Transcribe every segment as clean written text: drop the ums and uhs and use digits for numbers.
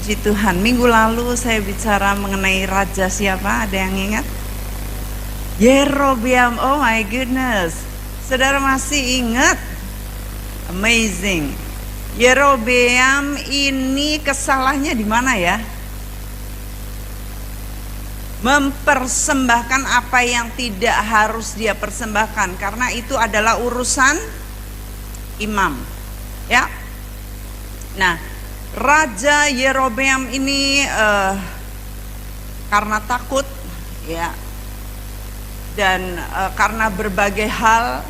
Puji Tuhan, minggu lalu saya bicara mengenai raja siapa? Ada yang ingat? Yerobeam, oh my goodness. Saudara masih ingat? Amazing. Yerobeam ini kesalahannya di mana ya? Mempersembahkan apa yang tidak harus dia persembahkan, karena itu adalah urusan imam. Ya. Nah, Raja Yerobeam ini karena takut ya, dan karena berbagai hal,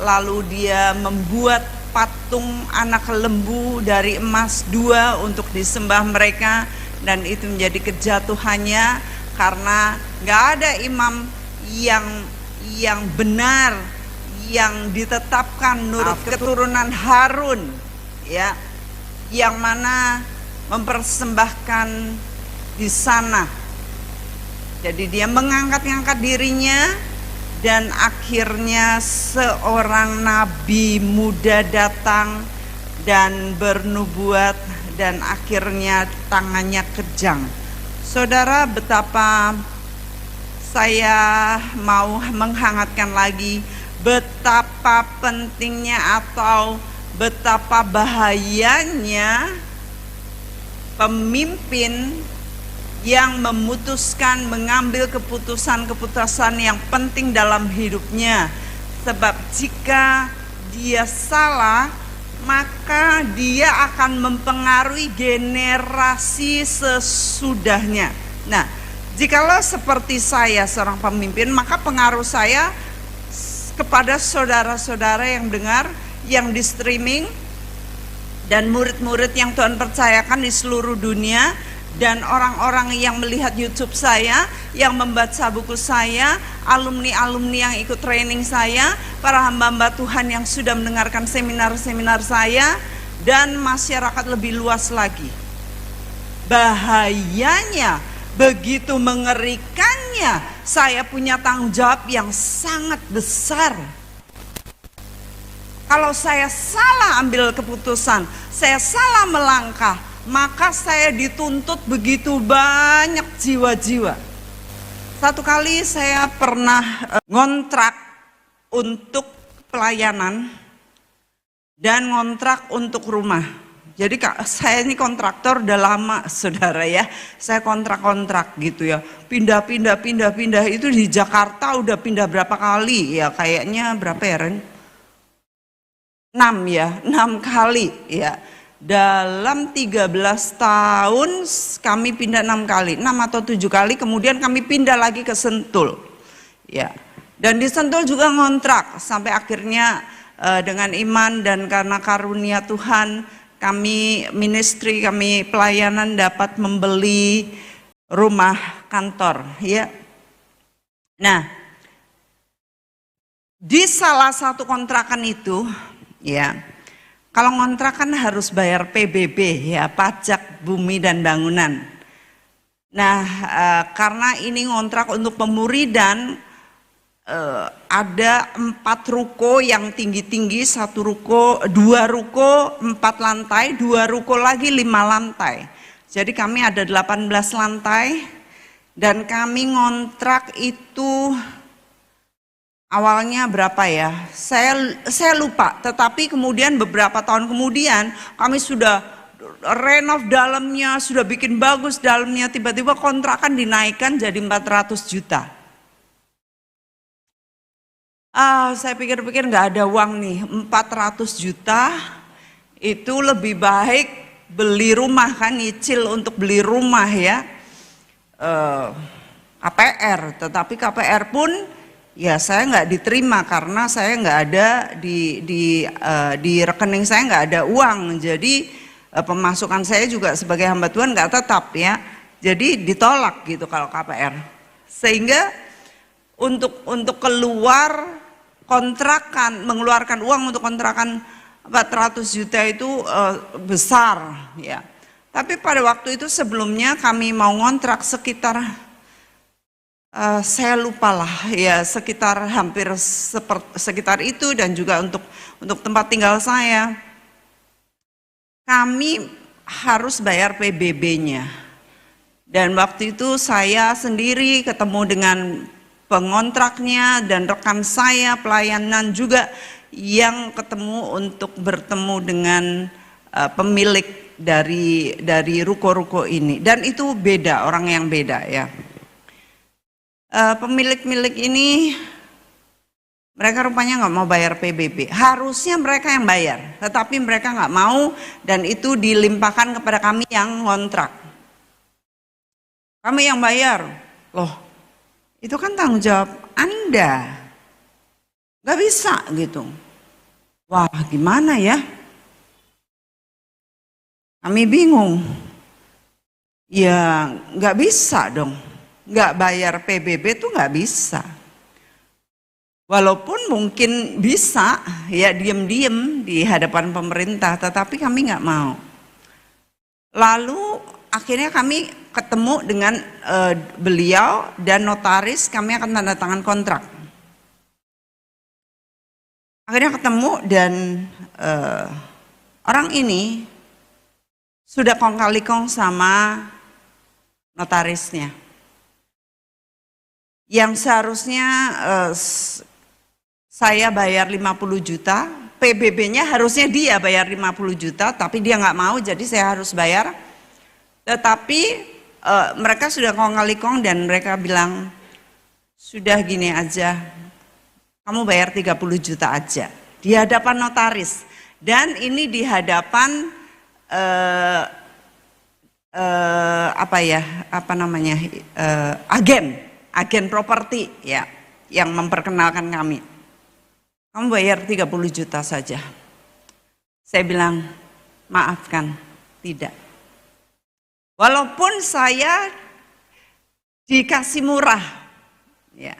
lalu dia membuat patung anak lembu dari emas 2 untuk disembah mereka, dan itu menjadi kejatuhannya karena nggak ada imam yang benar, yang ditetapkan menurut keturunan Harun ya, yang mana mempersembahkan di sana. Jadi dia mengangkat-ngangkat dirinya, dan akhirnya seorang nabi muda datang dan bernubuat, dan akhirnya tangannya kejang. Saudara, betapa saya mau menghangatkan lagi betapa pentingnya atau betapa bahayanya pemimpin yang memutuskan mengambil keputusan-keputusan yang penting dalam hidupnya. Sebab jika dia salah, maka dia akan mempengaruhi generasi sesudahnya. Nah, jikalau seperti saya seorang pemimpin, maka pengaruh saya kepada saudara-saudara yang dengar, yang di streaming, dan murid-murid yang Tuhan percayakan di seluruh dunia, dan orang-orang yang melihat YouTube saya, yang membaca buku saya, alumni-alumni yang ikut training saya, para hamba-hamba Tuhan yang sudah mendengarkan seminar-seminar saya, dan masyarakat lebih luas lagi. Bahayanya, begitu mengerikannya, saya punya tanggung jawab yang sangat besar. Kalau saya salah ambil keputusan, saya salah melangkah, maka saya dituntut begitu banyak jiwa-jiwa. Satu kali saya pernah ngontrak untuk pelayanan dan ngontrak untuk rumah. Jadi saya ini kontraktor udah lama, saudara ya. Saya kontrak-kontrak gitu ya. Pindah itu di Jakarta udah pindah berapa kali ya, kayaknya berapa ya Ren? 6 kali ya. Dalam 13 tahun kami pindah 6 kali, 6 atau 7 kali, kemudian kami pindah lagi ke Sentul. Ya. Dan di Sentul juga ngontrak sampai akhirnya dengan iman dan karena karunia Tuhan, kami ministry, kami pelayanan dapat membeli rumah kantor ya. Nah, di salah satu kontrakan itu ya, kalau kontrakan harus bayar PBB ya, pajak bumi dan bangunan. Nah, karena ini ngontrak untuk pemuridan, ada 4 ruko yang tinggi-tinggi, 1 ruko, 2 ruko 4 lantai, 2 ruko lagi 5 lantai. Jadi kami ada 18 lantai, dan kami ngontrak itu awalnya berapa ya? Saya lupa, tetapi kemudian beberapa tahun kemudian kami sudah renov dalamnya, sudah bikin bagus dalamnya, tiba-tiba kontrakan dinaikkan jadi 400 juta. Saya pikir-pikir nggak ada uang nih, 400 juta itu lebih baik beli rumah kan, nyicil untuk beli rumah ya, KPR, tetapi KPR pun ya saya nggak diterima karena saya nggak ada di rekening saya nggak ada uang, jadi pemasukan saya juga sebagai hamba Tuhan nggak tetap ya, jadi ditolak gitu kalau KPR. Sehingga untuk keluar kontrakan, mengeluarkan uang untuk kontrakan 400 juta itu besar ya. Tapi pada waktu itu sebelumnya kami mau ngontrak sekitar saya lupa lah ya, sekitar hampir sekitar itu, dan juga untuk tempat tinggal saya. Kami harus bayar PBB-nya. Dan waktu itu saya sendiri ketemu dengan pengontraknya dan rekan saya pelayanan juga yang ketemu untuk bertemu dengan pemilik dari ruko-ruko ini. Dan itu beda, orang yang beda ya. Pemilik-milik ini mereka rupanya nggak mau bayar PBB. Harusnya mereka yang bayar, tetapi mereka nggak mau dan itu dilimpahkan kepada kami yang ngontrak. Kami yang bayar. Loh, itu kan tanggung jawab Anda. Nggak bisa gitu. Wah, gimana ya? Kami bingung. Ya, nggak bisa dong. Nggak bayar PBB tuh nggak bisa. Walaupun mungkin bisa ya diem-diem di hadapan pemerintah, tetapi kami nggak mau. Lalu akhirnya kami ketemu dengan beliau dan notaris, kami akan tanda tangan kontrak. Akhirnya ketemu dan orang ini sudah kong kali kong sama notarisnya. Yang seharusnya saya bayar 50 juta, PBB-nya harusnya dia bayar 50 juta, tapi dia nggak mau, jadi saya harus bayar. Tetapi mereka sudah kong kali kong dan mereka bilang, sudah gini aja, kamu bayar 30 juta aja. Di hadapan notaris. Dan ini di hadapan agen properti ya, yang memperkenalkan kami. Kamu bayar 30 juta saja. Saya bilang, maafkan, tidak. Walaupun saya dikasih murah, ya,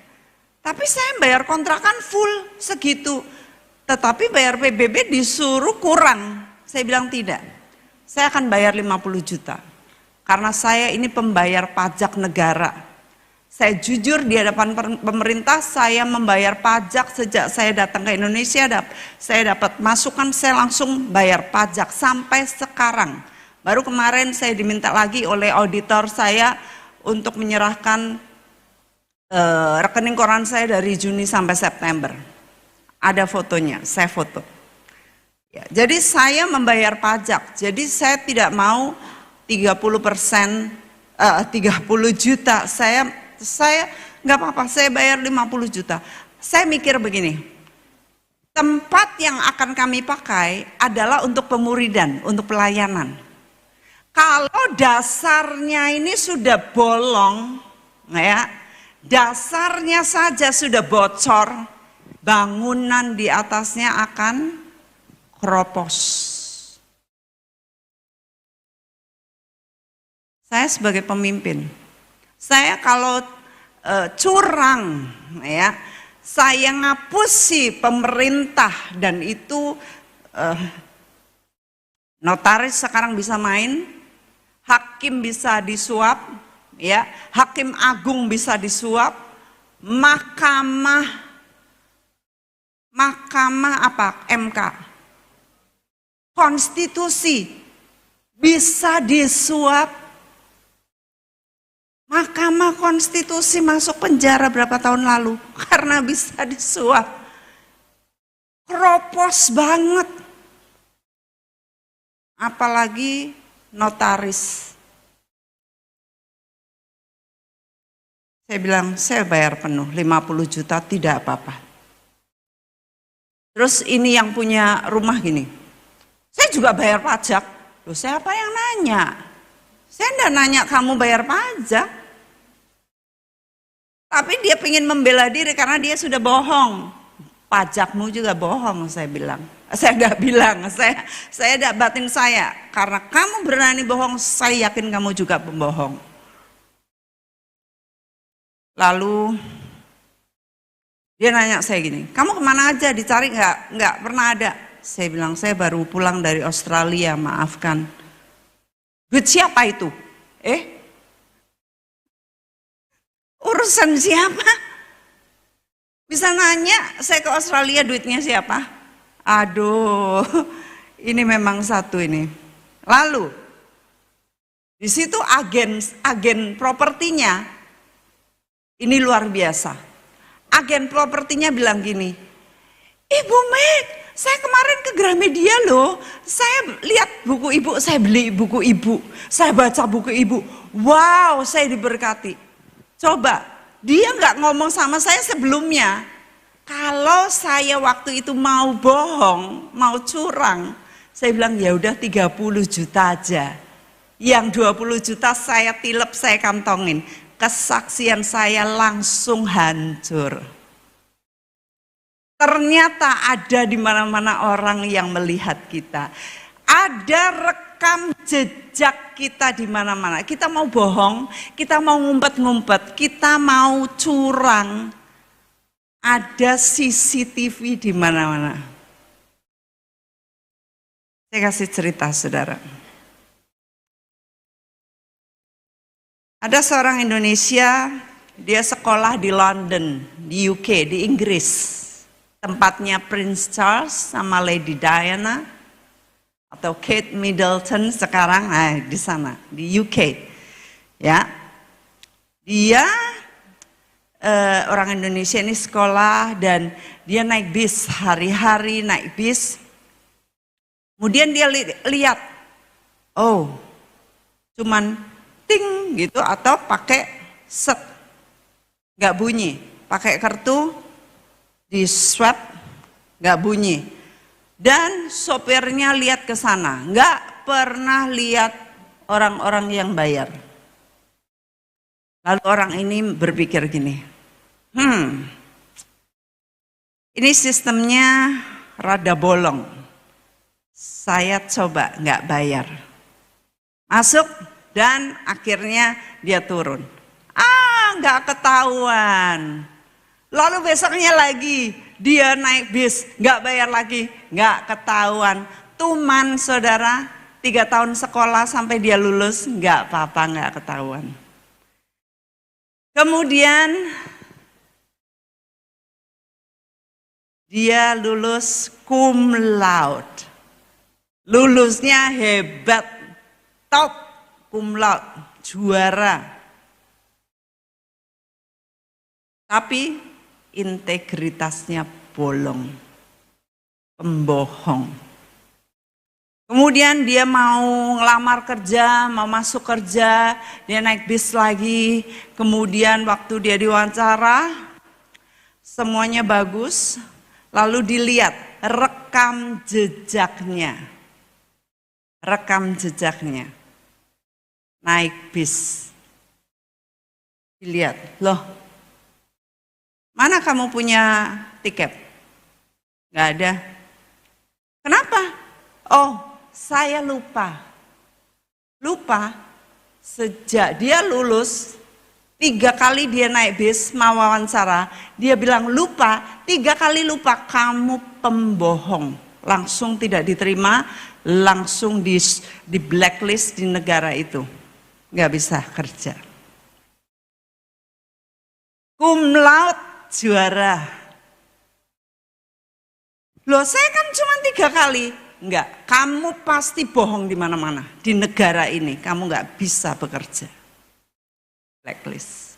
tapi saya bayar kontrakan full segitu. Tetapi bayar PBB disuruh kurang. Saya bilang tidak. Saya akan bayar 50 juta. Karena saya ini pembayar pajak negara. Saya jujur di hadapan pemerintah, saya membayar pajak sejak saya datang ke Indonesia, saya dapat masukan, saya langsung bayar pajak sampai sekarang. Baru kemarin saya diminta lagi oleh auditor saya untuk menyerahkan rekening koran saya dari Juni sampai September. Ada fotonya, saya foto. Ya, jadi saya membayar pajak, jadi saya tidak mau 30%, 30 juta, saya nggak apa-apa, saya bayar 50 juta. Saya mikir begini, tempat yang akan kami pakai adalah untuk pemuridan, untuk pelayanan. Kalau dasarnya ini sudah bolong, ya, dasarnya saja sudah bocor, bangunan di atasnya akan keropos. Saya sebagai pemimpin, saya kalau curang, ya, saya ngapusi pemerintah dan itu notaris sekarang bisa main, hakim bisa disuap, ya, hakim agung bisa disuap, mahkamah MK, konstitusi bisa disuap. Mahkamah Konstitusi masuk penjara berapa tahun lalu karena bisa disuap. Keropos banget. Apalagi notaris. Saya bilang, saya bayar penuh 50 juta tidak apa-apa. Terus ini yang punya rumah gini, saya juga bayar pajak. Loh, siapa yang nanya? Saya enggak nanya kamu bayar pajak. Tapi dia ingin membela diri karena dia sudah bohong. Pajakmu juga bohong, saya bilang. Saya enggak bilang, saya enggak batin saya. Karena kamu berani bohong, saya yakin kamu juga pembohong. Lalu dia nanya saya gini, kamu kemana aja, dicari enggak? Enggak pernah ada. Saya bilang, saya baru pulang dari Australia, maafkan. Duit siapa itu? Urusan siapa? Bisa nanya, saya ke Australia duitnya siapa? Aduh, ini memang satu ini. Lalu, Di situ agen propertinya ini luar biasa. Agen propertinya bilang gini, Ibu Meg, saya kemarin ke Gramedia loh, saya lihat buku ibu, saya beli buku ibu, saya baca buku ibu, wow saya diberkati. Coba, dia nggak ngomong sama saya sebelumnya, kalau saya waktu itu mau bohong, mau curang, saya bilang ya udah 30 juta aja. Yang 20 juta saya tilep, saya kantongin. Kesaksian saya langsung hancur. Ternyata ada di mana-mana orang yang melihat kita. Ada rekam jejak kita di mana-mana. Kita mau bohong, kita mau ngumpet-ngumpet, kita mau curang. Ada CCTV di mana-mana. Saya kasih cerita, saudara. Ada seorang Indonesia, dia sekolah di London, di UK, di Inggris. Tempatnya Prince Charles sama Lady Diana atau Kate Middleton sekarang di sana, di UK. Ya. Dia orang Indonesia ini sekolah dan dia naik bis, hari-hari naik bis. Kemudian dia lihat, oh cuman ting gitu atau pakai set, nggak bunyi, pakai kartu di swab nggak bunyi, dan sopirnya lihat ke sana, nggak pernah lihat orang-orang yang bayar. Lalu orang ini berpikir gini, ini sistemnya rada bolong, saya coba nggak bayar, masuk. Dan akhirnya dia turun. Nggak ketahuan. Lalu besoknya lagi dia naik bis, nggak bayar lagi, nggak ketahuan. Tuman saudara, 3 tahun sekolah sampai dia lulus, nggak apa-apa, nggak ketahuan. Kemudian dia lulus cum laude. Lulusnya hebat, top. Cum laude, juara. Tapi integritasnya bolong, pembohong. Kemudian dia mau ngelamar kerja, mau masuk kerja, dia naik bis lagi. Kemudian waktu dia diwawancara, semuanya bagus. Lalu dilihat rekam jejaknya. Rekam jejaknya. Naik bis, dilihat, loh mana kamu punya tiket? Gak ada. Kenapa? Oh saya lupa. Sejak dia lulus 3 kali dia naik bis mau wawancara, dia bilang lupa, 3 kali lupa. Kamu pembohong, langsung tidak diterima, langsung di blacklist di negara itu. Nggak bisa kerja. Cum laude juara. Loh saya kan cuma 3 kali. Enggak, kamu pasti bohong di mana-mana. Di negara ini kamu nggak bisa bekerja. Blacklist.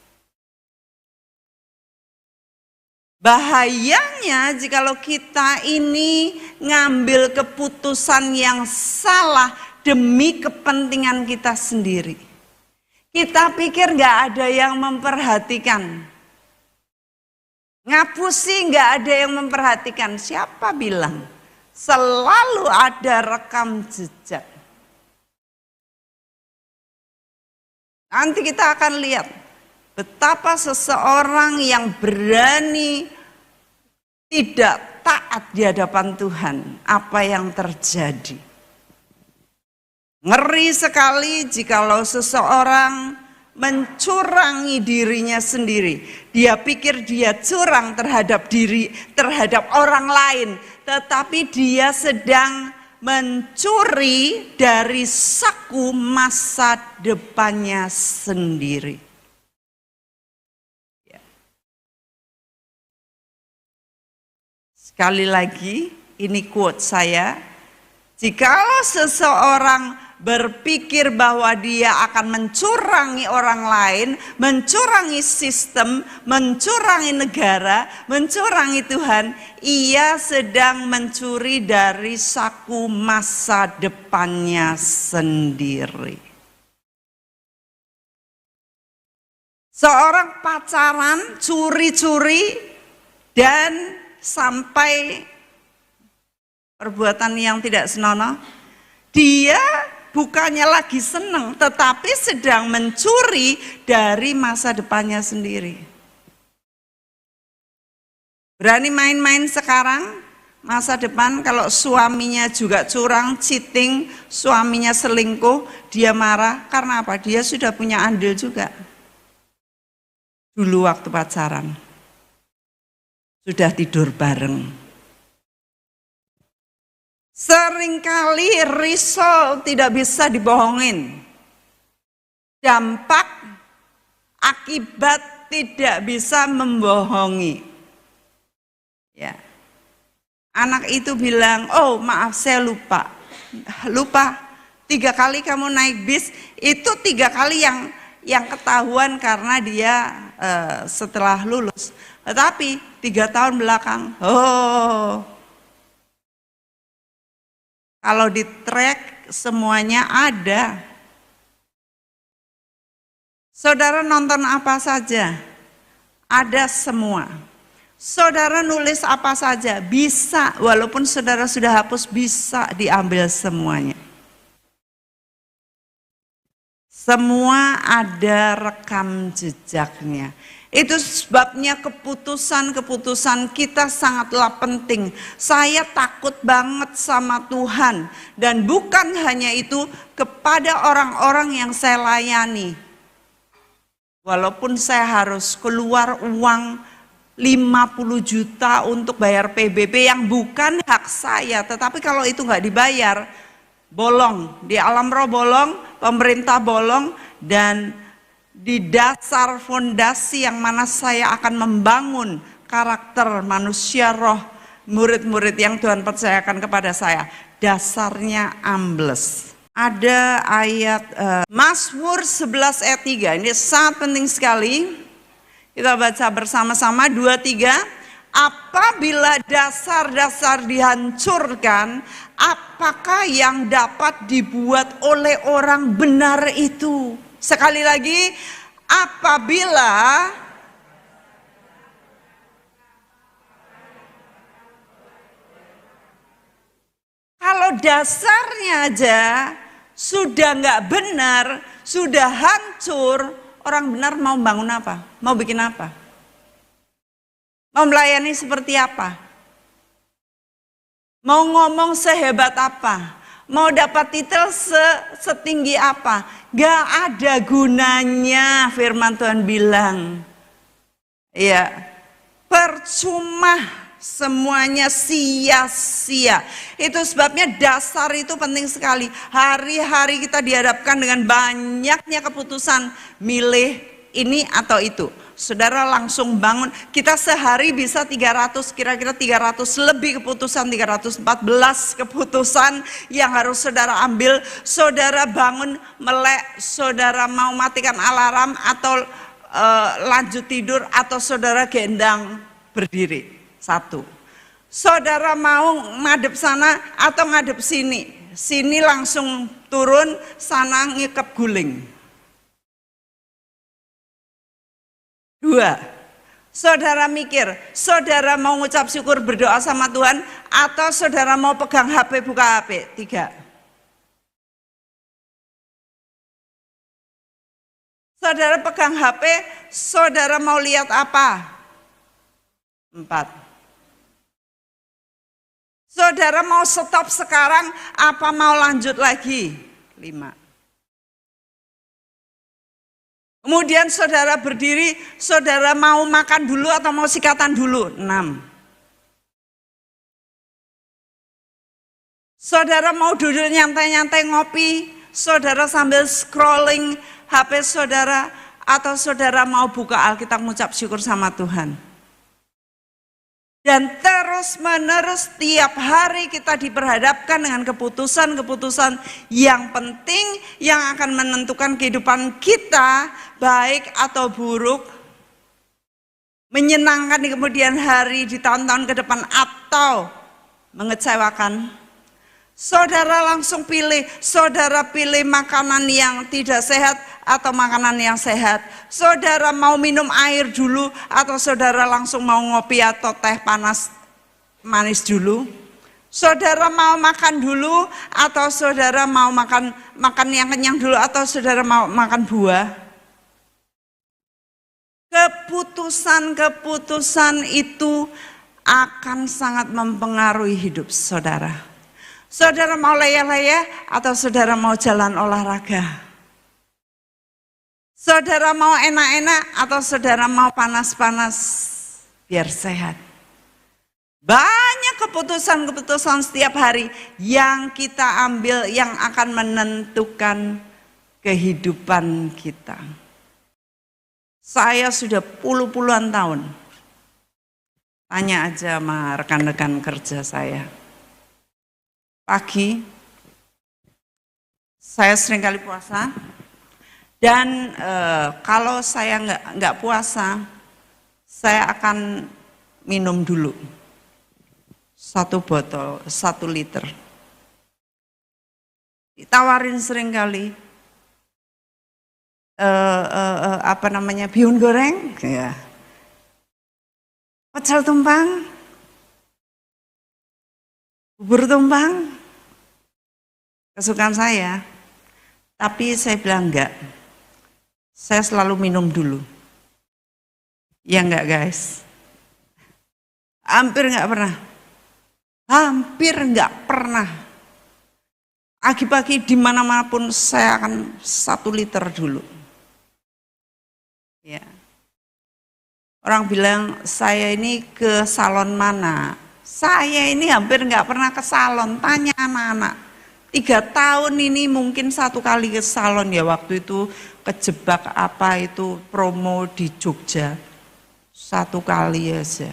Bahayanya jikalau kita ini ngambil keputusan yang salah demi kepentingan kita sendiri. Kita pikir nggak ada yang memperhatikan. Ngapusi nggak ada yang memperhatikan. Siapa bilang? Selalu ada rekam jejak. Nanti kita akan lihat betapa seseorang yang berani tidak taat di hadapan Tuhan, apa yang terjadi. Ngeri sekali jikalau seseorang mencurangi dirinya sendiri. Dia pikir dia curang terhadap orang lain, tetapi dia sedang mencuri dari saku masa depannya sendiri. Sekali lagi, ini quote saya, jikalau seseorang berpikir bahwa dia akan mencurangi orang lain, mencurangi sistem, mencurangi negara, mencurangi Tuhan, ia sedang mencuri dari saku masa depannya sendiri. Seorang pacaran curi-curi dan sampai perbuatan yang tidak senonoh, dia bukannya lagi senang, tetapi sedang mencuri dari masa depannya sendiri. Berani main-main sekarang, masa depan kalau suaminya juga curang, cheating, suaminya selingkuh, dia marah. Karena apa? Dia sudah punya andil juga. Dulu waktu pacaran, sudah tidur bareng. Seringkali risol tidak bisa dibohongin. Dampak akibat tidak bisa membohongi. Ya. Anak itu bilang, oh maaf saya lupa. 3 kali kamu naik bis, itu 3 kali yang ketahuan karena dia setelah lulus. Tetapi 3 tahun belakang, kalau di track semuanya ada. Saudara nonton apa saja, ada semua. Saudara nulis apa saja, bisa. Walaupun saudara sudah hapus, bisa diambil semuanya. Semua ada rekam jejaknya. Itu sebabnya keputusan-keputusan kita sangatlah penting. Saya takut banget sama Tuhan. Dan bukan hanya itu, kepada orang-orang yang saya layani. Walaupun saya harus keluar uang 50 juta untuk bayar PBB yang bukan hak saya. Tetapi kalau itu nggak dibayar, bolong. Di alam roh bolong, pemerintah bolong, dan di dasar fondasi yang mana saya akan membangun karakter manusia roh murid-murid yang Tuhan percayakan kepada saya, dasarnya ambles. Ada ayat Mazmur 11 ayat 3, ini sangat penting sekali. Kita baca bersama-sama 2-3. Apabila dasar-dasar dihancurkan, apakah yang dapat dibuat oleh orang benar itu? Sekali lagi, apabila kalau dasarnya aja sudah nggak benar, sudah hancur, orang benar mau bangun apa? Mau bikin apa? Mau melayani seperti apa? Mau ngomong sehebat apa? Mau dapat titel setinggi apa? Gak ada gunanya, firman Tuhan bilang. Ya, percuma, semuanya sia-sia. Itu sebabnya dasar itu penting sekali. Hari-hari kita dihadapkan dengan banyaknya keputusan, milih ini atau itu. Saudara langsung bangun, kita sehari bisa 300, kira-kira 300 lebih keputusan, 314 keputusan yang harus saudara ambil. Saudara bangun, melek, saudara mau matikan alarm atau lanjut tidur, atau saudara gendang berdiri. 1. Saudara mau ngadep sana atau ngadep sini. Sini langsung turun, sana ngikep guling. 2, saudara mikir, saudara mau ngucap syukur berdoa sama Tuhan, atau saudara mau pegang HP, buka HP. 3, saudara pegang HP, saudara mau lihat apa? 4, saudara mau stop sekarang, apa mau lanjut lagi? 5. Kemudian saudara berdiri, saudara mau makan dulu atau mau sikatan dulu? 6. Saudara mau duduk nyantai-nyantai ngopi, saudara sambil scrolling HP saudara, atau saudara mau buka Alkitab mengucap syukur sama Tuhan? Dan terus-menerus tiap hari kita diperhadapkan dengan keputusan-keputusan yang penting yang akan menentukan kehidupan kita baik atau buruk, menyenangkan di kemudian hari, di tahun-tahun ke depan atau mengecewakan. Saudara langsung pilih, saudara pilih makanan yang tidak sehat atau makanan yang sehat. Saudara mau minum air dulu atau saudara langsung mau ngopi atau teh panas manis dulu. Saudara mau makan dulu atau saudara mau makan yang kenyang dulu atau saudara mau makan buah. Keputusan-keputusan itu akan sangat mempengaruhi hidup saudara. Saudara mau leyeh-leyeh atau saudara mau jalan olahraga? Saudara mau enak-enak atau saudara mau panas-panas biar sehat? Banyak keputusan-keputusan setiap hari yang kita ambil yang akan menentukan kehidupan kita. Saya sudah puluhan tahun. Tanya aja sama rekan-rekan kerja saya. Pagi, saya sering kali puasa. Dan kalau saya nggak puasa, saya akan minum dulu 1 botol 1 liter. Ditawarin sering kali bihun goreng, ya, pecel tumpang, bubur tumpang, kesukaan saya. Tapi saya bilang enggak. Saya selalu minum dulu. Ya enggak guys? Hampir enggak pernah. Pagi-pagi di mana-mana pun saya akan 1 liter dulu. Ya. Orang bilang saya ini ke salon mana? Saya ini hampir enggak pernah ke salon. Tanya anak-anak. 3 tahun ini mungkin 1 kali ke salon ya, waktu itu kejebak apa itu promo di Jogja. 1 kali aja.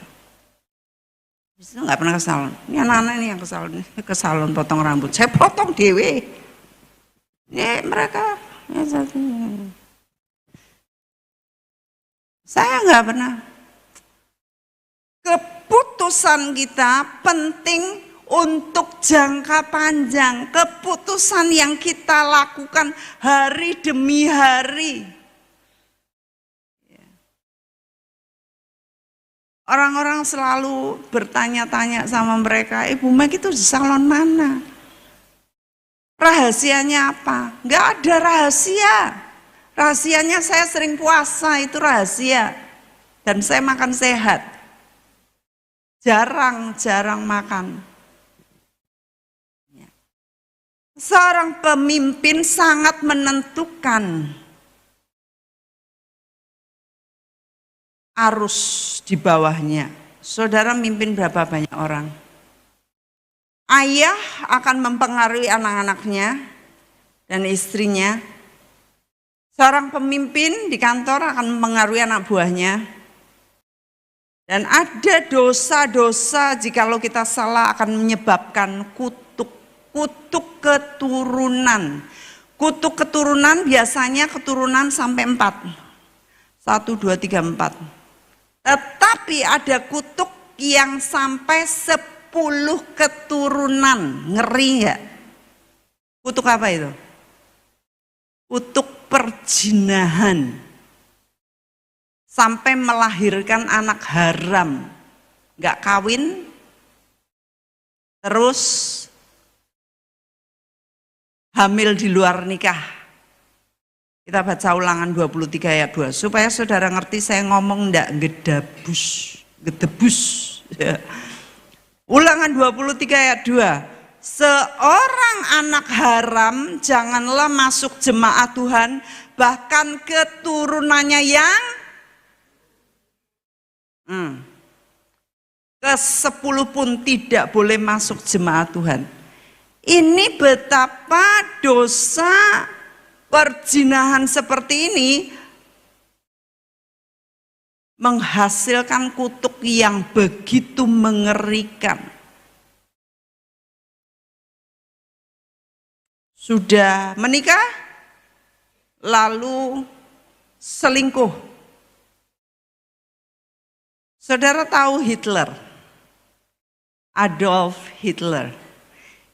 Itu nggak pernah ke salon. Ini anak-anak ini yang ke salon potong rambut. Saya potong dewe. Ya mereka. Ya, saya nggak pernah. Keputusan kita penting untuk jangka panjang. Keputusan yang kita lakukan hari demi hari. Orang-orang selalu bertanya-tanya sama mereka, Ibu Meg itu di salon mana? Rahasianya apa? Enggak ada rahasia. Rahasianya saya sering puasa, itu rahasia. Dan saya makan sehat. Jarang makan. Seorang pemimpin sangat menentukan arus di bawahnya. Saudara mimpin berapa banyak orang? Ayah akan mempengaruhi anak-anaknya dan istrinya. Seorang pemimpin di kantor akan mempengaruhi anak buahnya. Dan ada dosa-dosa jikalau kita salah akan menyebabkan kutuk keturunan. Kutuk keturunan biasanya keturunan sampai 4. 1, 2, 3, 4. Tetapi ada kutuk yang sampai 10 keturunan. Ngeri ya? Kutuk apa itu? Kutuk perzinahan. Sampai melahirkan anak haram. Gak kawin. Terus hamil di luar nikah. Kita baca Ulangan 23 ayat 2 supaya saudara ngerti saya ngomong enggak gedebus. Ya. Ulangan 23 ayat 2. Seorang anak haram janganlah masuk jemaat Tuhan, bahkan keturunannya yang ke-10 pun tidak boleh masuk jemaat Tuhan. Ini betapa dosa perzinahan seperti ini menghasilkan kutuk yang begitu mengerikan. Sudah menikah, lalu selingkuh. Saudara tahu Hitler, Adolf Hitler.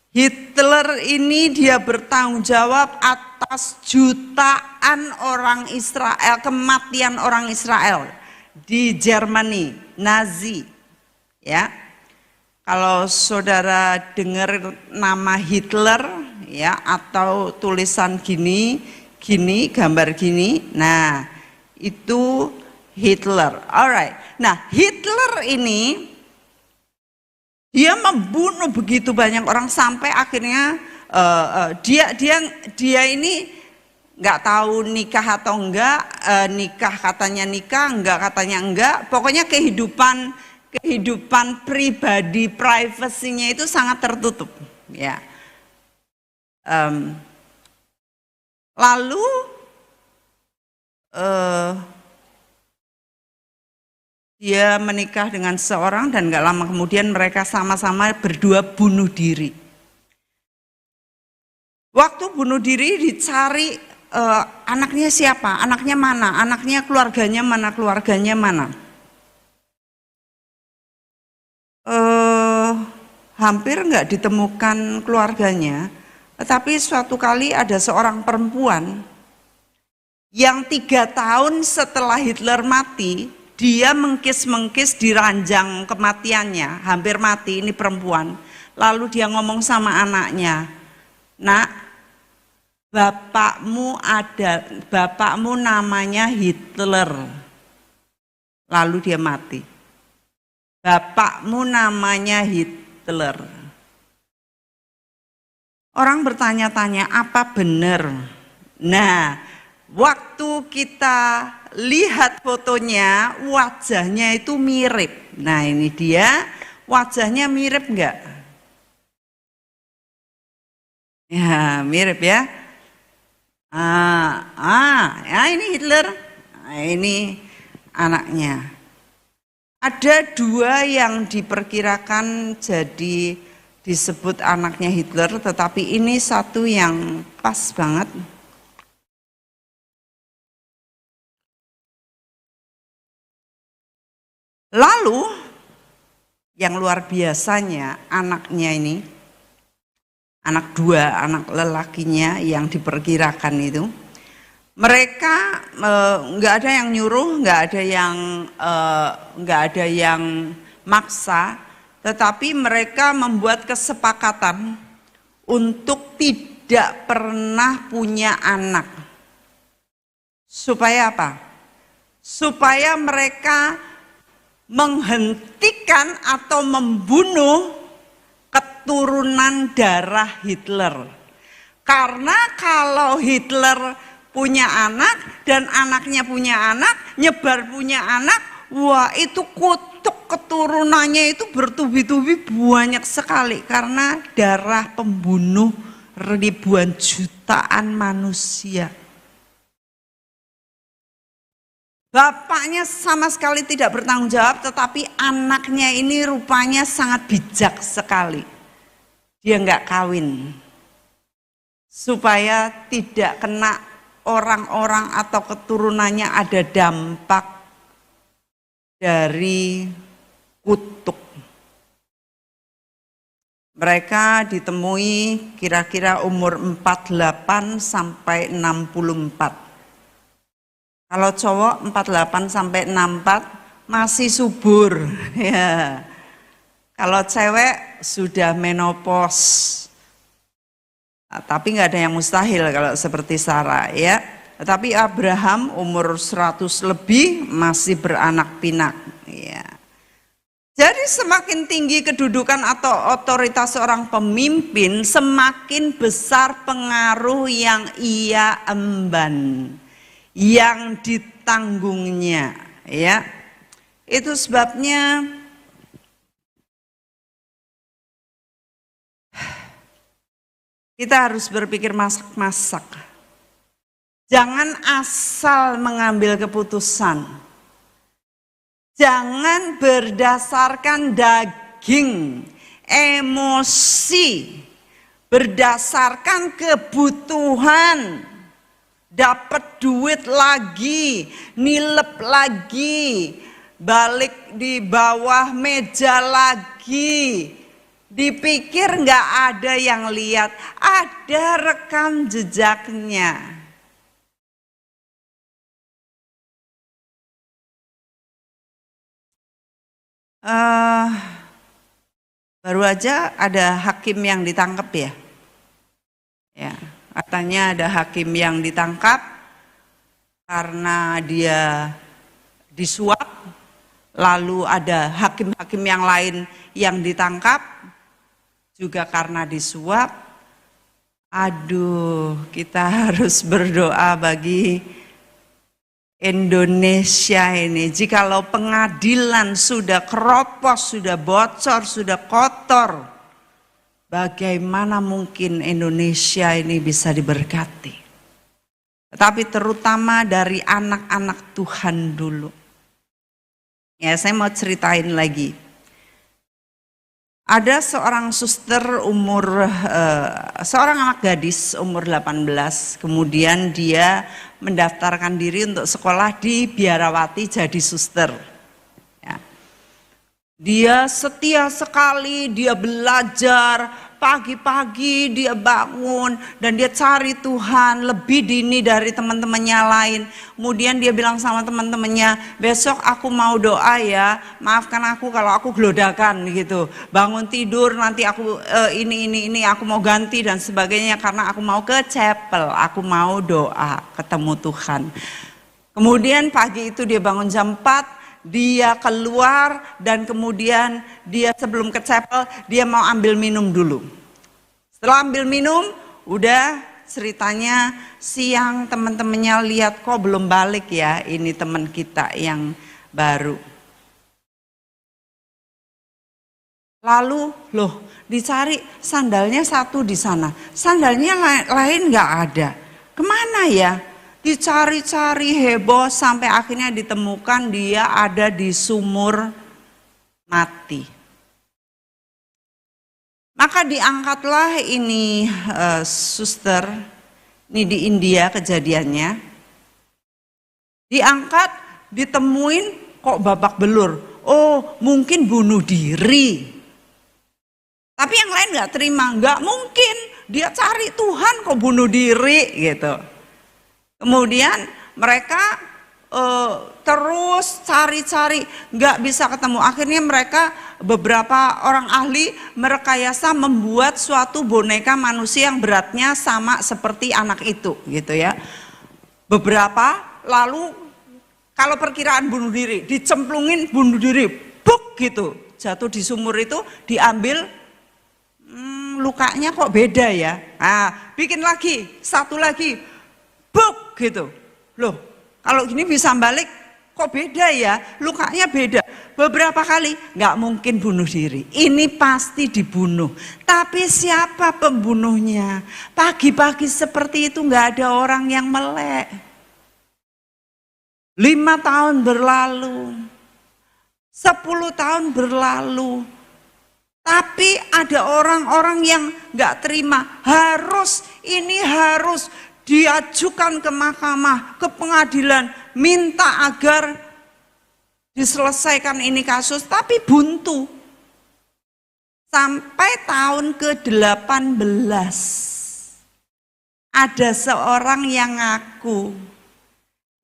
Hitler ini dia bertanggung jawab atas jutaan orang Israel, kematian orang Israel di Jerman Nazi. Ya, kalau saudara dengar nama Hitler, ya, atau tulisan gini, gambar gini, nah itu Hitler. Alright. Nah, Hitler ini dia membunuh begitu banyak orang sampai akhirnya dia ini nggak tahu nikah atau enggak, nikah katanya nikah, enggak katanya enggak. Pokoknya kehidupan pribadi, privasinya itu sangat tertutup, ya. Lalu dia menikah dengan seorang dan gak lama kemudian mereka sama-sama berdua bunuh diri. Waktu bunuh diri dicari anaknya siapa, anaknya mana, anaknya keluarganya mana, hampir nggak ditemukan keluarganya. Tetapi suatu kali ada seorang perempuan yang 3 tahun setelah Hitler mati, dia mengkis-mengkis di ranjang kematiannya, hampir mati ini perempuan. Lalu dia ngomong sama anaknya, "Nak, bapakmu namanya Hitler." Lalu dia mati. Bapakmu namanya Hitler. Orang bertanya-tanya, apa benar? Nah, waktu kita lihat fotonya, wajahnya itu mirip. Nah, ini dia, wajahnya mirip enggak? Ya, mirip ya. Ya ini Hitler. Nah, ini anaknya. Ada 2 yang diperkirakan jadi disebut anaknya Hitler, tetapi ini satu yang pas banget. Lalu yang luar biasanya anaknya ini, anak 2, anak lelakinya yang diperkirakan itu, mereka nggak ada yang nyuruh, nggak ada yang maksa, tetapi mereka membuat kesepakatan untuk tidak pernah punya anak. Supaya apa? Supaya mereka menghentikan atau membunuh keturunan darah Hitler. Karena kalau Hitler punya anak dan anaknya punya anak, nyebar punya anak, wah itu kutuk keturunannya itu bertubi-tubi banyak sekali karena darah pembunuh ribuan jutaan manusia. Bapaknya sama sekali tidak bertanggung jawab, tetapi anaknya ini rupanya sangat bijak sekali. Dia nggak kawin supaya tidak kena orang-orang atau keturunannya ada dampak dari kutuk. Mereka ditemui kira-kira umur 48 sampai 64. Kalau cowok 48 sampai 64 masih subur, ya. Kalau cewek sudah menopause. Tapi nggak ada yang mustahil kalau seperti Sarah, ya. Tetapi Abraham umur 100 lebih masih beranak pinak, ya. Jadi semakin tinggi kedudukan atau otoritas seorang pemimpin, semakin besar pengaruh yang ia emban, yang ditanggungnya, ya. Itu sebabnya kita harus berpikir masak-masak. Jangan asal mengambil keputusan. Jangan berdasarkan daging, emosi, berdasarkan kebutuhan. Dapat duit lagi, nilep lagi, balik di bawah meja lagi. Dipikir nggak ada yang lihat, ada rekam jejaknya. Baru aja ada hakim yang ditangkap ya. Ya, katanya ada hakim yang ditangkap karena dia disuap, lalu ada hakim-hakim yang lain yang ditangkap juga karena disuap. Aduh, kita harus berdoa bagi Indonesia ini. Jikalau pengadilan sudah keropos, sudah bocor, sudah kotor, bagaimana mungkin Indonesia ini bisa diberkati? Tetapi terutama dari anak-anak Tuhan dulu. Ya, saya mau ceritain lagi. Ada seorang suster seorang anak gadis umur 18, kemudian dia mendaftarkan diri untuk sekolah di Biarawati jadi suster. Ya. Dia setia sekali, dia belajar, pagi-pagi dia bangun dan dia cari Tuhan lebih dini dari teman-temannya lain. Kemudian dia bilang sama teman-temannya, besok aku mau doa ya, maafkan aku kalau aku gelodakan gitu. Bangun tidur nanti aku ini aku mau ganti dan sebagainya karena aku mau ke chapel, aku mau doa ketemu Tuhan. Kemudian pagi itu dia bangun jam 4, dia keluar dan kemudian dia sebelum ke chapel dia mau ambil minum dulu. Setelah ambil minum, udah ceritanya siang teman-temannya lihat kok belum balik ya, ini teman kita yang baru. Lalu loh dicari sandalnya satu di sana, sandalnya lain nggak ada. Kemana ya? Dicari-cari heboh sampai akhirnya ditemukan dia ada di sumur mati. Maka diangkatlah ini suster, ini di India kejadiannya. Diangkat, ditemuin kok babak belur. Oh mungkin bunuh diri. Tapi yang lain gak terima, gak mungkin dia cari Tuhan kok bunuh diri gitu. Kemudian mereka terus cari-cari, nggak bisa ketemu. Akhirnya mereka beberapa orang ahli merekayasa membuat suatu boneka manusia yang beratnya sama seperti anak itu, gitu ya. Beberapa, lalu kalau perkiraan bunuh diri, dicemplungin bunuh diri, buk gitu, jatuh di sumur itu, diambil, lukanya kok beda ya. Nah, bikin lagi, satu lagi, buk gitu. Loh, kalau gini bisa balik kok beda ya, lukanya beda. Beberapa kali nggak mungkin bunuh diri, ini pasti dibunuh. Tapi siapa pembunuhnya? Pagi-pagi seperti itu nggak ada orang yang melek. 5 tahun berlalu, 10 tahun berlalu, tapi ada orang-orang yang nggak terima. Harus diajukan ke mahkamah, ke pengadilan, minta agar diselesaikan ini kasus, tapi buntu. Sampai tahun ke-18, ada seorang yang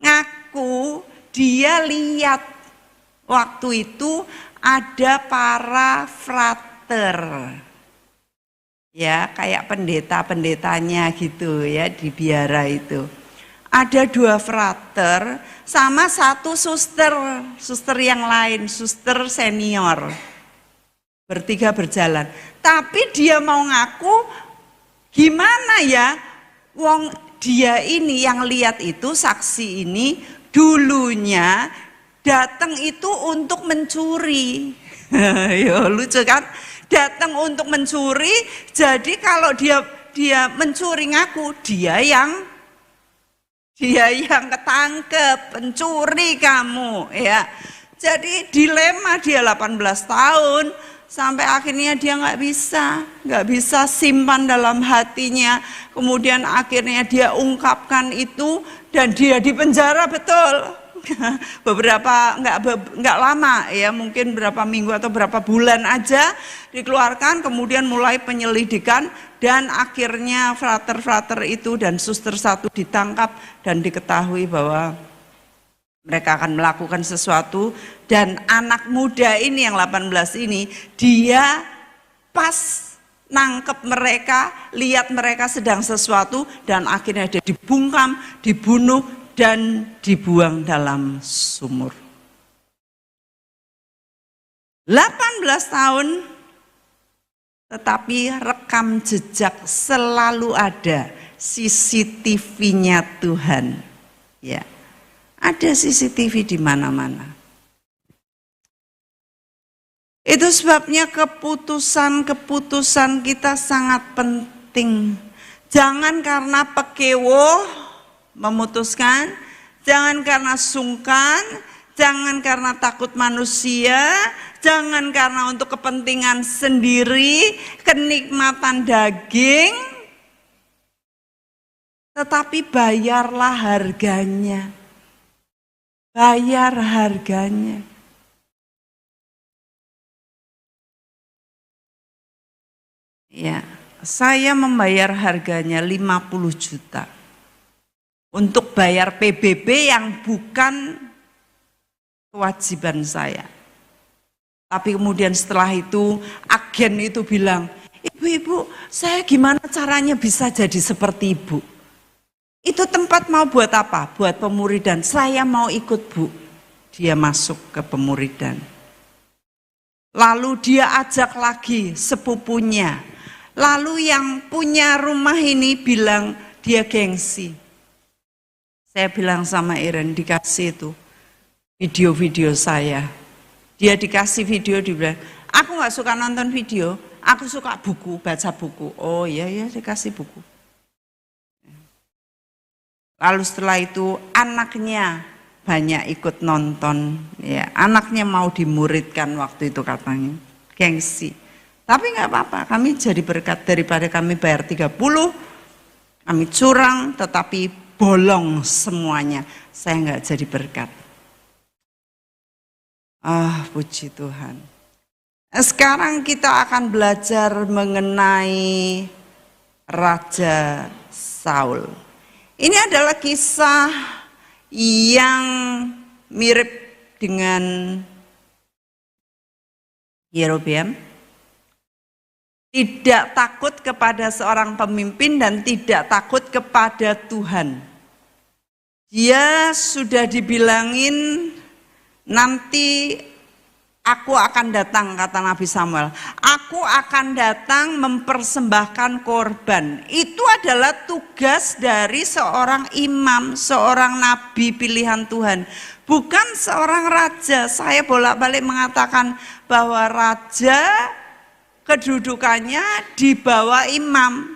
ngaku dia lihat waktu itu ada para frater. Ya kayak pendeta-pendetanya gitu ya di biara itu. Ada 2 frater sama 1 suster yang lain, suster senior. Bertiga berjalan. Tapi dia mau ngaku gimana ya? Wong dia ini yang lihat itu, saksi ini dulunya datang itu untuk mencuri. Yo lucu kan? Datang untuk mencuri, jadi kalau dia mencuri ngaku, dia yang ketangkep, pencuri kamu ya. Jadi dilema dia 18 tahun, sampai akhirnya dia nggak bisa simpan dalam hatinya. Kemudian akhirnya dia ungkapkan itu dan dia dipenjara betul. Beberapa nggak lama ya, mungkin berapa minggu atau berapa bulan aja dikeluarkan. Kemudian mulai penyelidikan dan akhirnya frater itu dan suster satu ditangkap dan diketahui bahwa mereka akan melakukan sesuatu. Dan anak muda ini yang 18 ini, dia pas nangkep mereka, lihat mereka sedang sesuatu, dan akhirnya dia dibungkam, dibunuh, dan dibuang dalam sumur. 18 tahun, tetapi rekam jejak selalu ada, CCTV-nya Tuhan. Ya. Ada CCTV di mana-mana. Itu sebabnya keputusan kita sangat penting. Jangan karena pekewo memutuskan, jangan karena sungkan, jangan karena takut manusia, jangan karena untuk kepentingan sendiri, kenikmatan daging, tetapi bayarlah harganya. Bayar harganya. Ya, saya membayar harganya 50 juta untuk bayar PBB yang bukan kewajiban saya. Tapi kemudian setelah itu agen itu bilang, ibu-ibu, saya gimana caranya bisa jadi seperti ibu? Itu tempat mau buat apa? Buat pemuridan. Saya mau ikut, Bu. Dia masuk ke pemuridan. Lalu dia ajak lagi sepupunya. Lalu yang punya rumah ini bilang dia gengsi. Saya bilang sama Iren, dikasih itu video-video saya. Dia dikasih video, dia bilang, aku gak suka nonton video, aku suka buku, baca buku. Oh iya, dikasih buku. Lalu setelah itu anaknya banyak ikut nonton, ya anaknya mau dimuridkan waktu itu katanya, gengsi. Tapi nggak apa-apa, kami jadi berkat daripada kami bayar 30, kami curang tetapi bolong semuanya, saya nggak jadi berkat. Puji Tuhan. Sekarang kita akan belajar mengenai Raja Saul. Ini adalah kisah yang mirip dengan Yerobeam. Tidak takut kepada seorang pemimpin dan tidak takut kepada Tuhan. Dia sudah dibilangin nanti aku akan datang, kata Nabi Samuel. Aku akan datang mempersembahkan korban. Itu adalah tugas dari seorang imam, seorang nabi pilihan Tuhan. Bukan seorang raja. Saya bolak-balik mengatakan bahwa raja kedudukannya di bawah imam.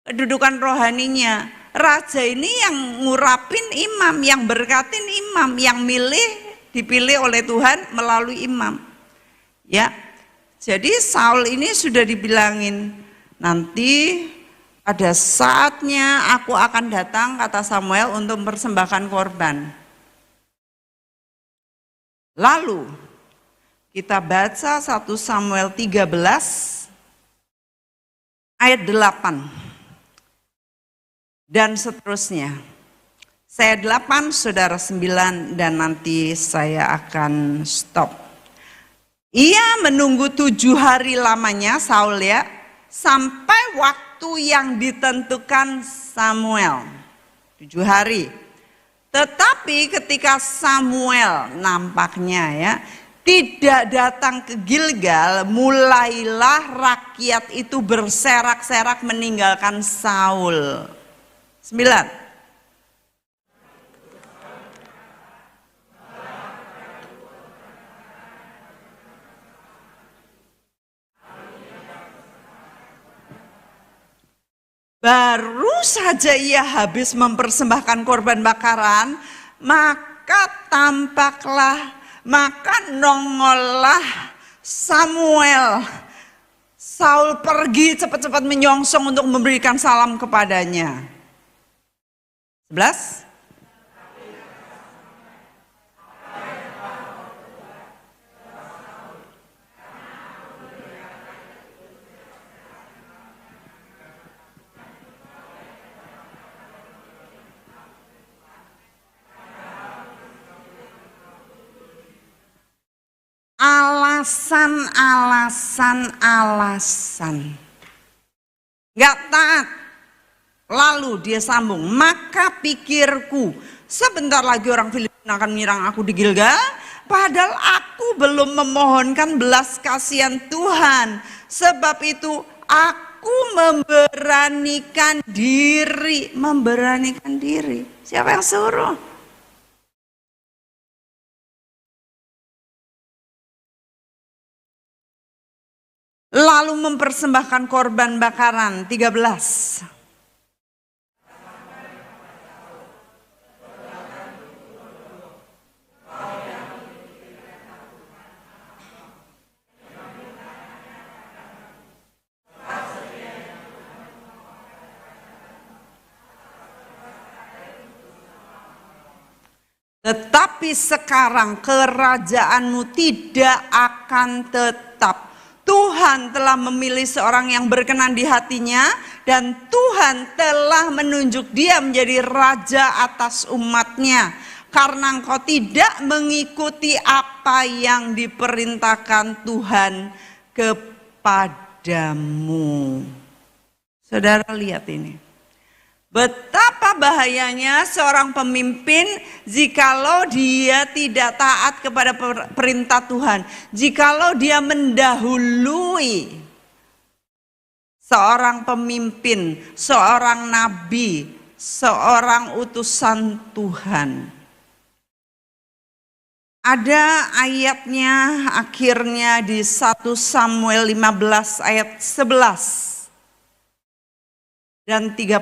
Kedudukan rohaninya. Raja ini yang ngurapin imam, yang berkatin imam, yang dipilih oleh Tuhan melalui imam. Ya. Jadi Saul ini sudah dibilangin, nanti pada saatnya aku akan datang, kata Samuel, untuk mempersembahkan korban. Lalu kita baca 1 Samuel 13 ayat 8 dan seterusnya. Saya 8, saudara 9, dan nanti saya akan stop. Ia menunggu 7 hari lamanya, Saul ya, sampai waktu yang ditentukan Samuel. 7 hari. Tetapi ketika Samuel nampaknya ya, tidak datang ke Gilgal, mulailah rakyat itu berserak-serak meninggalkan Saul. 9. Baru saja ia habis mempersembahkan korban bakaran, maka maka nongollah Samuel. Saul pergi cepat-cepat menyongsong untuk memberikan salam kepadanya. 11. Alasan. Gak taat. Lalu dia sambung, maka pikirku, sebentar lagi orang Filistin akan menyerang aku di Gilgal, padahal aku belum memohonkan belas kasihan Tuhan. Sebab itu aku memberanikan diri. Siapa yang suruh? Lalu mempersembahkan korban bakaran. 13. Tetapi sekarang kerajaanmu tidak akan tetap. Tuhan telah memilih seorang yang berkenan di hatinya, dan Tuhan telah menunjuk dia menjadi raja atas umatnya. Karena engkau tidak mengikuti apa yang diperintahkan Tuhan kepadamu. Saudara lihat ini. Betapa bahayanya seorang pemimpin jikalau dia tidak taat kepada perintah Tuhan. Jikalau dia mendahului seorang pemimpin, seorang nabi, seorang utusan Tuhan. Ada ayatnya akhirnya di 1 Samuel 15 ayat 11. Dan 35.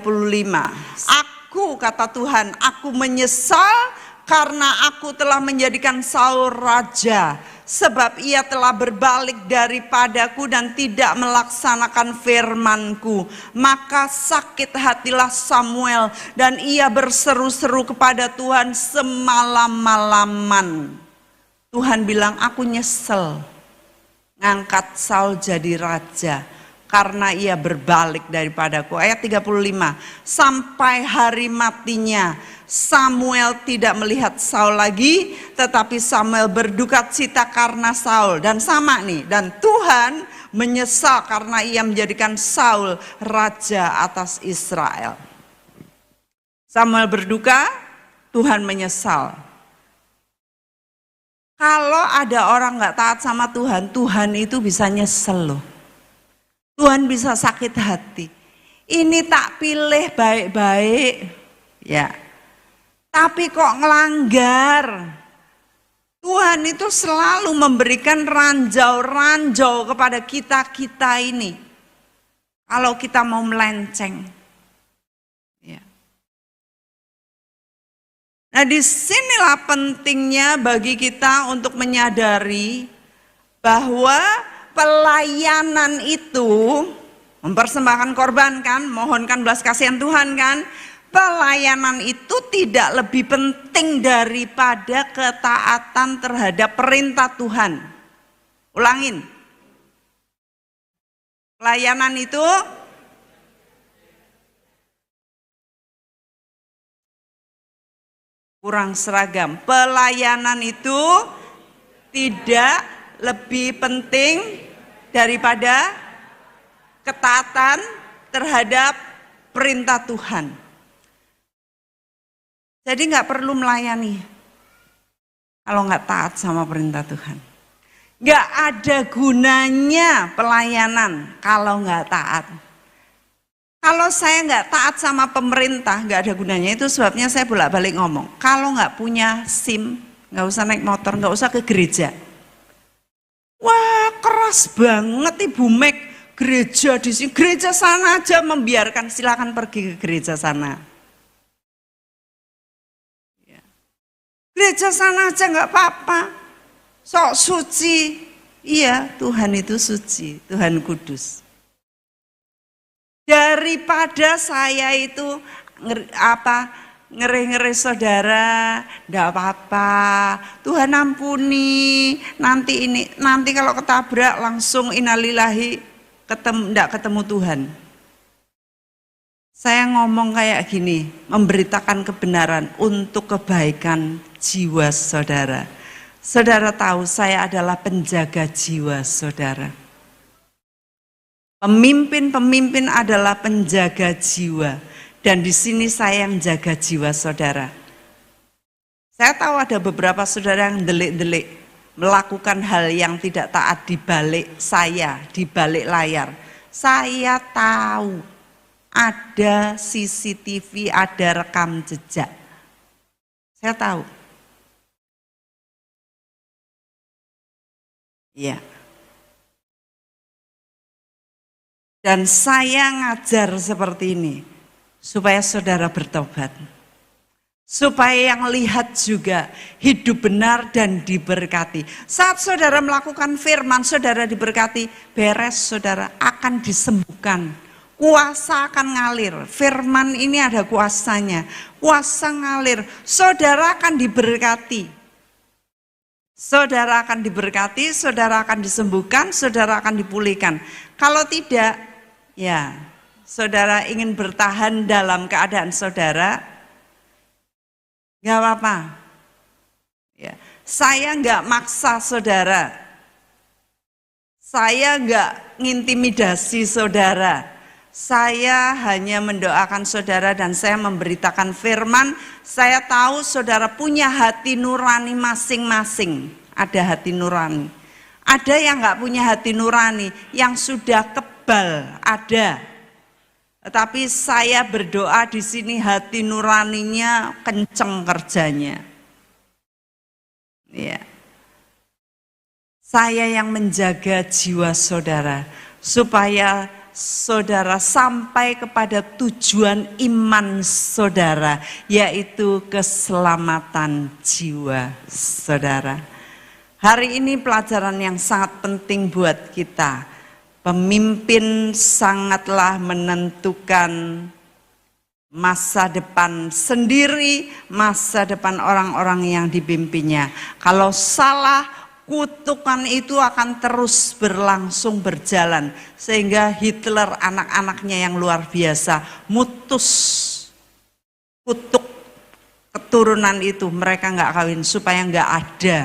Aku, kata Tuhan, aku menyesal karena aku telah menjadikan Saul raja. Sebab ia telah berbalik daripadaku dan tidak melaksanakan firmanku. Maka sakit hatilah Samuel dan ia berseru-seru kepada Tuhan semalam-malaman. Tuhan bilang, aku nyesel ngangkat Saul jadi raja. Karena ia berbalik daripadaku. Ayat 35. Sampai hari matinya Samuel tidak melihat Saul lagi, tetapi Samuel berduka cita karena Saul. Dan sama nih, dan Tuhan menyesal karena ia menjadikan Saul raja atas Israel. Samuel berduka, Tuhan menyesal. Kalau ada orang gak taat sama Tuhan, Tuhan itu bisa nyesel loh. Tuhan bisa sakit hati. Ini tak pilih baik-baik, ya. Tapi kok ngelanggar. Tuhan itu selalu memberikan ranjau-ranjau kepada kita ini. Kalau kita mau melenceng. Ya. Nah, disinilah pentingnya bagi kita untuk menyadari bahwa pelayanan itu, mempersembahkan korban kan, mohonkan belas kasihan Tuhan kan, pelayanan itu tidak lebih penting daripada ketaatan terhadap perintah Tuhan. Ulangin. Pelayanan itu kurang seragam. Pelayanan itu tidak lebih penting daripada ketaatan terhadap perintah Tuhan. Jadi nggak perlu melayani kalau nggak taat sama perintah Tuhan. Nggak ada gunanya pelayanan kalau nggak taat. Kalau saya nggak taat sama pemerintah, nggak ada gunanya. Itu sebabnya saya bolak-balik ngomong, kalau nggak punya SIM, nggak usah naik motor, nggak usah ke gereja. Wah, keras banget Ibu Mek, gereja di sini, gereja sana aja membiarkan, silakan pergi ke gereja sana. gereja sana aja nggak apa-apa. Sok suci. Iya, Tuhan itu suci, Tuhan kudus. Daripada saya itu ngeri-ngeri saudara, ndak apa-apa. Tuhan ampuni. Nanti kalau ketabrak langsung innalillahi, ndak ketemu Tuhan. Saya ngomong kayak gini, memberitakan kebenaran untuk kebaikan jiwa saudara. Saudara tahu saya adalah penjaga jiwa saudara. Pemimpin-pemimpin adalah penjaga jiwa. Dan di sini saya yang jaga jiwa saudara. Saya tahu ada beberapa saudara yang delik-delik melakukan hal yang tidak taat di balik saya, di balik layar. Saya tahu. Ada CCTV, ada rekam jejak. Saya tahu. Iya. Dan saya ngajar seperti ini supaya saudara bertobat. Supaya yang lihat juga hidup benar dan diberkati. Saat saudara melakukan firman, saudara diberkati, beres saudara akan disembuhkan. Kuasa akan ngalir, firman ini ada kuasanya, kuasa ngalir, saudara akan diberkati. Saudara akan diberkati, saudara akan disembuhkan, saudara akan dipulihkan. Kalau tidak, ya saudara ingin bertahan dalam keadaan saudara, gak apa-apa. Ya, saya gak maksa saudara, saya gak ngintimidasi saudara. Saya hanya mendoakan saudara dan saya memberitakan firman. Saya tahu saudara punya hati nurani masing-masing. Ada hati nurani. Ada yang gak punya hati nurani, yang sudah kebal, ada. Tetapi saya berdoa di sini hati nuraninya kenceng kerjanya. Ya. Saya yang menjaga jiwa saudara supaya saudara sampai kepada tujuan iman saudara, yaitu keselamatan jiwa saudara. Hari ini pelajaran yang sangat penting buat kita. Pemimpin sangatlah menentukan masa depan sendiri, masa depan orang-orang yang dipimpinnya. Kalau salah, kutukan itu akan terus berlangsung berjalan sehingga Hitler anak-anaknya yang luar biasa mutus kutuk keturunan itu, mereka nggak kawin supaya nggak ada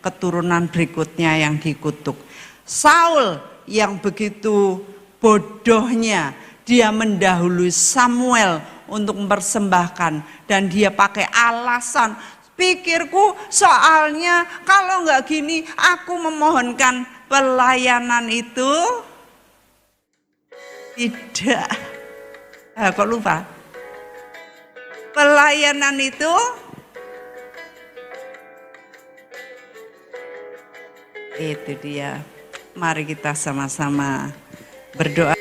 keturunan berikutnya yang dikutuk. Saul yang begitu bodohnya dia mendahului Samuel untuk mempersembahkan dan dia pakai alasan, pikirku soalnya kalau nggak gini aku memohonkan pelayanan itu tidak. Kok lupa? Pelayanan itu dia. Mari kita sama-sama berdoa.